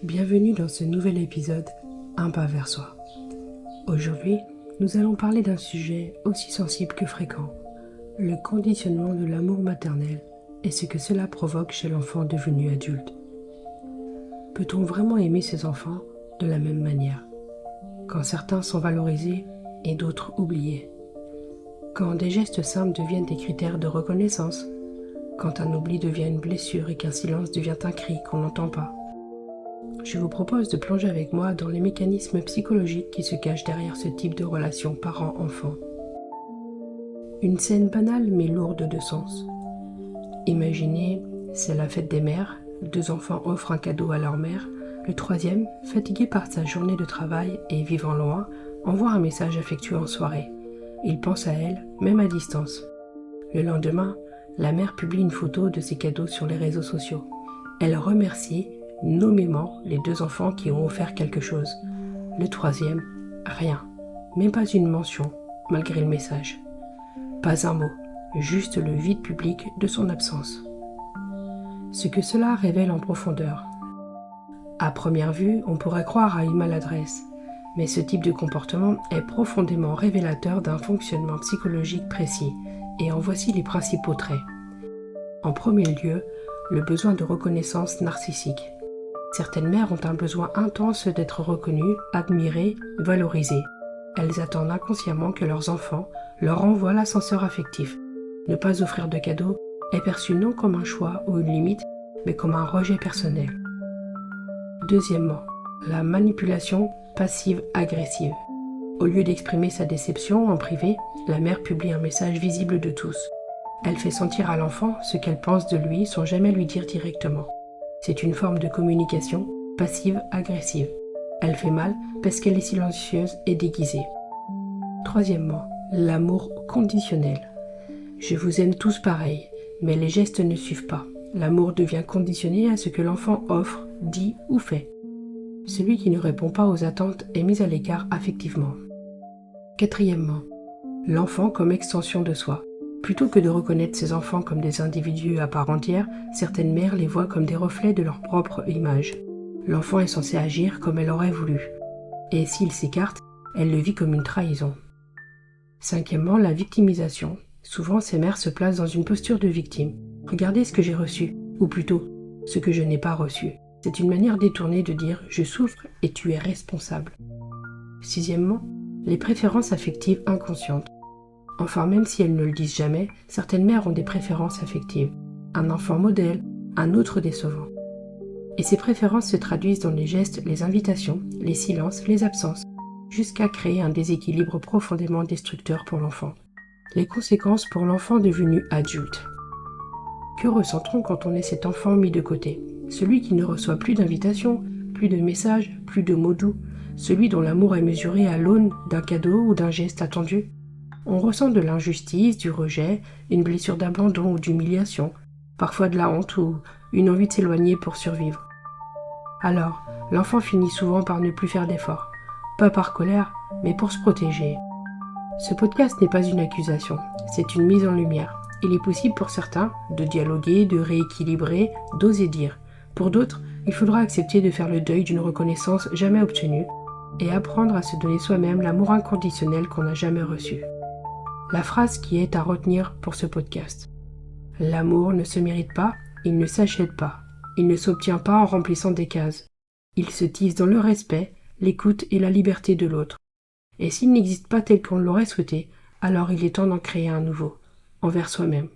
Bienvenue dans ce nouvel épisode, Un pas vers soi. Aujourd'hui, nous allons parler d'un sujet aussi sensible que fréquent, le conditionnement de l'amour maternel et ce que cela provoque chez l'enfant devenu adulte. Peut-on vraiment aimer ses enfants de la même manière, quand certains sont valorisés et d'autres oubliés? Quand des gestes simples deviennent des critères de reconnaissance, quand un oubli devient une blessure et qu'un silence devient un cri qu'on n'entend pas. Je vous propose de plonger avec moi dans les mécanismes psychologiques qui se cachent derrière ce type de relation parent-enfant. Une scène banale mais lourde de sens. Imaginez, c'est la fête des mères, 2 enfants offrent un cadeau à leur mère, le troisième, fatigué par sa journée de travail et vivant loin, envoie un message affectueux en soirée. Il pense à elle, même à distance. Le lendemain, la mère publie une photo de ses cadeaux sur les réseaux sociaux. Elle remercie nommément les 2 enfants qui ont offert quelque chose. Le troisième, rien, même pas une mention, malgré le message. Pas un mot, juste le vide public de son absence. Ce que cela révèle en profondeur. À première vue, on pourrait croire à une maladresse, mais ce type de comportement est profondément révélateur d'un fonctionnement psychologique précis, et en voici les principaux traits. En premier lieu, le besoin de reconnaissance narcissique. Certaines mères ont un besoin intense d'être reconnues, admirées, valorisées. Elles attendent inconsciemment que leurs enfants leur envoient l'ascenseur affectif. Ne pas offrir de cadeaux est perçu non comme un choix ou une limite, mais comme un rejet personnel. Deuxièmement, la manipulation passive-agressive. Au lieu d'exprimer sa déception en privé, la mère publie un message visible de tous. Elle fait sentir à l'enfant ce qu'elle pense de lui sans jamais lui dire directement. C'est une forme de communication passive-agressive. Elle fait mal parce qu'elle est silencieuse et déguisée. Troisièmement, l'amour conditionnel. Je vous aime tous pareil, mais les gestes ne suivent pas. L'amour devient conditionné à ce que l'enfant offre, dit ou fait. Celui qui ne répond pas aux attentes est mis à l'écart affectivement. Quatrièmement, l'enfant comme extension de soi. Plutôt que de reconnaître ses enfants comme des individus à part entière, certaines mères les voient comme des reflets de leur propre image. L'enfant est censé agir comme elle aurait voulu. Et s'il s'écarte, elle le vit comme une trahison. Cinquièmement, la victimisation. Souvent, ces mères se placent dans une posture de victime. Regardez ce que j'ai reçu, ou plutôt, ce que je n'ai pas reçu. C'est une manière détournée de dire « je souffre et tu es responsable ». Sixièmement, les préférences affectives inconscientes. Enfin, même si elles ne le disent jamais, certaines mères ont des préférences affectives. Un enfant modèle, un autre décevant. Et ces préférences se traduisent dans les gestes, les invitations, les silences, les absences, jusqu'à créer un déséquilibre profondément destructeur pour l'enfant. Les conséquences pour l'enfant devenu adulte. Que ressent-on quand on est cet enfant mis de côté? Celui qui ne reçoit plus d'invitations, plus de messages, plus de mots doux, celui dont l'amour est mesuré à l'aune d'un cadeau ou d'un geste attendu. On ressent de l'injustice, du rejet, une blessure d'abandon ou d'humiliation, parfois de la honte ou une envie de s'éloigner pour survivre. Alors, l'enfant finit souvent par ne plus faire d'efforts, pas par colère, mais pour se protéger. Ce podcast n'est pas une accusation, c'est une mise en lumière. Il est possible pour certains de dialoguer, de rééquilibrer, d'oser dire. Pour d'autres, il faudra accepter de faire le deuil d'une reconnaissance jamais obtenue et apprendre à se donner soi-même l'amour inconditionnel qu'on n'a jamais reçu. La phrase qui est à retenir pour ce podcast. L'amour ne se mérite pas, il ne s'achète pas. Il ne s'obtient pas en remplissant des cases. Il se tisse dans le respect, l'écoute et la liberté de l'autre. Et s'il n'existe pas tel qu'on l'aurait souhaité, alors il est temps d'en créer un nouveau, envers soi-même.